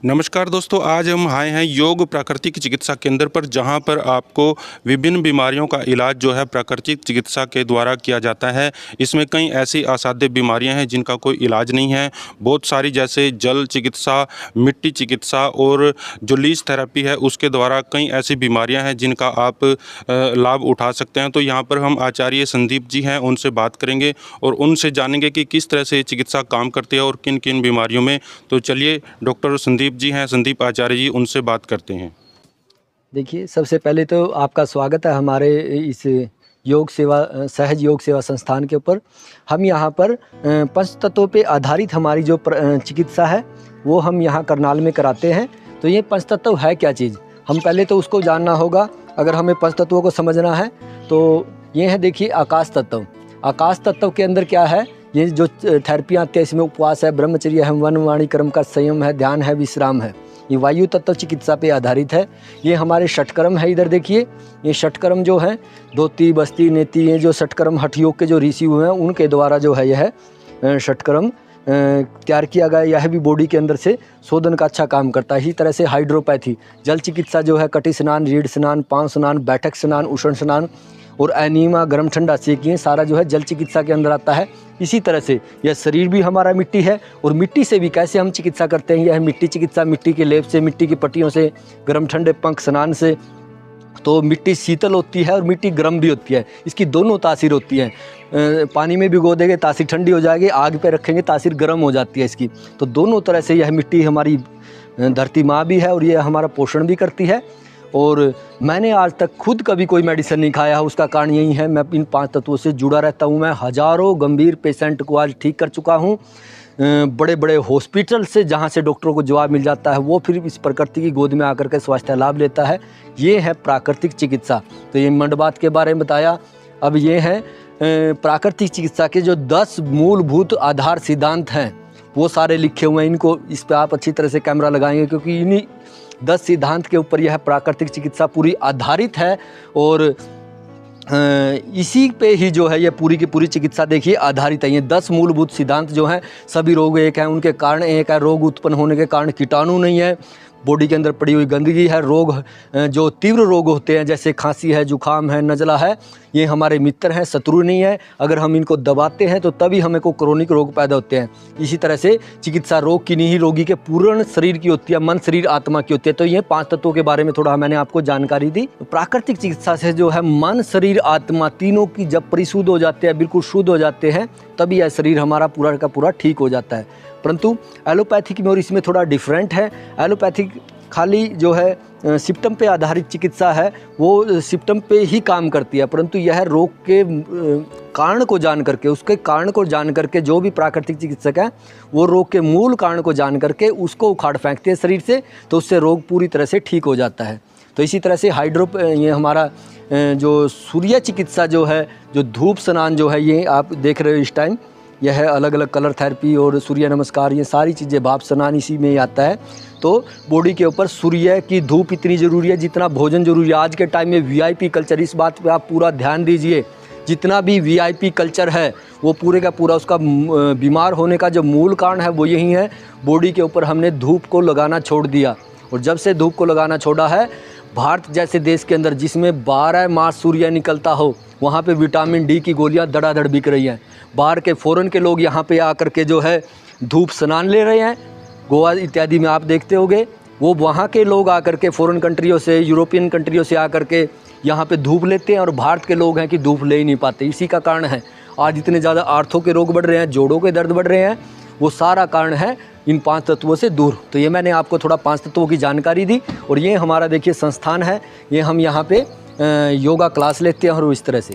नमस्कार दोस्तों, आज हम आए हैं योग प्राकृतिक चिकित्सा केंद्र पर, जहां पर आपको विभिन्न बीमारियों का इलाज जो है प्राकृतिक चिकित्सा के द्वारा किया जाता है। इसमें कई ऐसी असाध्य बीमारियां हैं जिनका कोई इलाज नहीं है। बहुत सारी, जैसे जल चिकित्सा, मिट्टी चिकित्सा और जो लीच थेरेपी है उसके द्वारा कई ऐसी बीमारियाँ हैं जिनका आप लाभ उठा सकते हैं। तो यहाँ पर हम आचार्य संदीप जी हैं, उनसे बात करेंगे और उनसे जानेंगे कि किस तरह से चिकित्सा काम करती है और किन किन बीमारियों में। तो चलिए, डॉक्टर संदीप जी हैं, संदीप आचार्य जी, उनसे बात करते हैं। देखिए, सबसे पहले तो आपका स्वागत है हमारे इस योग सेवा सहज योग सेवा संस्थान के ऊपर। हम यहाँ पर पंच तत्वों पे आधारित हमारी जो चिकित्सा है वो हम यहाँ करनाल में कराते हैं। तो ये पंच तत्व है क्या चीज़, हम पहले तो उसको जानना होगा। अगर हमें पंच तत्वों को समझना है तो ये है, देखिए, आकाश तत्व। आकाश तत्व के अंदर क्या है, ये जो थेरेपियाँ आती है इसमें उपवास है, ब्रह्मचर्य है, वन वाणी कर्म का संयम है, ध्यान है, विश्राम है। ये वायु तत्व चिकित्सा पे आधारित है। ये हमारे षटकर्म है। इधर देखिए, ये षटकर्म जो है, धोती, बस्ती, नेति, ये जो षटकर्म हठ योग के जो ऋषि हुए हैं उनके द्वारा जो है यह षटकर्म तैयार किया गया। यह भी बॉडी के अंदर से शोधन का अच्छा काम करता है। इसी तरह से हाइड्रोपैथी, जल चिकित्सा जो है, कटी स्नान, रीढ़ स्नान, पाँव स्नान, बैठक स्नान, उष्ण स्नान और एनीमा, गर्म ठंडा सेक, ये सारा जो है जल चिकित्सा के अंदर आता है। इसी तरह से यह शरीर भी हमारा मिट्टी है और मिट्टी से भी कैसे हम चिकित्सा करते हैं, यह मिट्टी चिकित्सा, मिट्टी के लेप से, मिट्टी की पट्टियों से, गर्म ठंडे पंख स्नान से। तो मिट्टी शीतल होती है और मिट्टी गर्म भी होती है, इसकी दोनों तासीर होती है। पानी में भिगो देंगे तासीर ठंडी हो जाएगी, आग पे रखेंगे तासीर गर्म हो जाती है इसकी। तो दोनों तरह से यह मिट्टी हमारी धरती माँ भी है और यह हमारा पोषण भी करती है। और मैंने आज तक खुद कभी कोई मेडिसिन नहीं खाया, उसका कारण यही है, मैं इन पांच तत्वों से जुड़ा रहता हूँ। मैं हज़ारों गंभीर पेशेंट को आज ठीक कर चुका हूँ। बड़े बड़े हॉस्पिटल से, जहाँ से डॉक्टरों को जवाब मिल जाता है, वो फिर इस प्रकृति की गोद में आकर के स्वास्थ्य लाभ लेता है। ये है प्राकृतिक चिकित्सा। तो ये मंडबात के बारे में बताया। अब ये है प्राकृतिक चिकित्सा के जो 10 मूलभूत आधार सिद्धांत हैं वो सारे लिखे हुए हैं। इनको इस पर आप अच्छी तरह से कैमरा लगाएंगे, क्योंकि इन्हीं 10 सिद्धांत के ऊपर यह प्राकृतिक चिकित्सा पूरी आधारित है। और इसी पे ही जो है ये पूरी की पूरी चिकित्सा देखिए आधारित है। ये 10 मूलभूत सिद्धांत जो हैं, सभी रोग एक हैं, उनके कारण एक है। रोग उत्पन्न होने के कारण कीटाणु नहीं है, बॉडी के अंदर पड़ी हुई गंदगी है। रोग जो तीव्र रोग होते हैं, जैसे खांसी है, जुखाम है, नज़ला है, ये हमारे मित्र हैं, शत्रु नहीं है। अगर हम इनको दबाते हैं तो तभी हमें को क्रोनिक रोग पैदा होते हैं। इसी तरह से चिकित्सा रोग की नहीं, रोगी के पूर्ण शरीर की होती है, मन, शरीर, आत्मा की होती है। तो ये 5 तत्वों के बारे में थोड़ा मैंने आपको जानकारी दी। प्राकृतिक चिकित्सा से जो है मन, शरीर, आत्मा तीनों की जब परिशुद्ध हो जाते हैं, बिल्कुल शुद्ध हो जाते हैं, तभी यह शरीर हमारा पूरा का पूरा ठीक हो जाता है। परंतु एलोपैथिक में और इसमें थोड़ा डिफरेंट है। एलोपैथिक खाली जो है सिम्पटम पे आधारित चिकित्सा है, वो सिम्पटम पे ही काम करती है। परंतु यह रोग के कारण को जान करके, उसके कारण को जान करके, जो भी प्राकृतिक चिकित्सक है वो रोग के मूल कारण को जान करके उसको उखाड़ फेंकते हैं शरीर से, तो उससे रोग पूरी तरह से ठीक हो जाता है। तो इसी तरह से ये हमारा जो सूर्य चिकित्सा जो है, जो धूप स्नान जो है, ये आप देख रहे हो इस टाइम, यह है अलग अलग कलर थेरेपी और सूर्य नमस्कार, ये सारी चीज़ें, भाप स्नान इसी में ही आता है। तो बॉडी के ऊपर सूर्य की धूप इतनी ज़रूरी है जितना भोजन ज़रूरी है। आज के टाइम में वीआईपी कल्चर, इस बात पे आप पूरा ध्यान दीजिए। जितना भी वीआईपी कल्चर है वो पूरे का पूरा, उसका बीमार होने का जो मूल कारण है वो यही है, बॉडी के ऊपर हमने धूप को लगाना छोड़ दिया। और जब से धूप को लगाना छोड़ा है, भारत जैसे देश के अंदर जिसमें 12 मास सूर्य निकलता हो, वहाँ पे विटामिन डी की गोलियाँ धड़ाधड़ बिक रही हैं। बाहर के फ़ॉरेन के लोग यहाँ पे आकर के जो है धूप स्नान ले रहे हैं। गोवा इत्यादि में आप देखते होंगे, वो वहाँ के लोग आकर के फ़ॉरेन कंट्रियों से, यूरोपियन कंट्रियों से आकर के यहाँ पे धूप लेते हैं, और भारत के लोग हैं कि धूप ले ही नहीं पाते। इसी का कारण है आज इतने ज़्यादा आर्थों के रोग बढ़ रहे हैं, जोड़ों के दर्द बढ़ रहे हैं। वो सारा कारण है इन 5 तत्वों से दूर। तो ये मैंने आपको थोड़ा 5 तत्वों की जानकारी दी। और ये हमारा देखिए संस्थान है, ये हम यहाँ पे योगा क्लास लेते हैं और इस तरह से।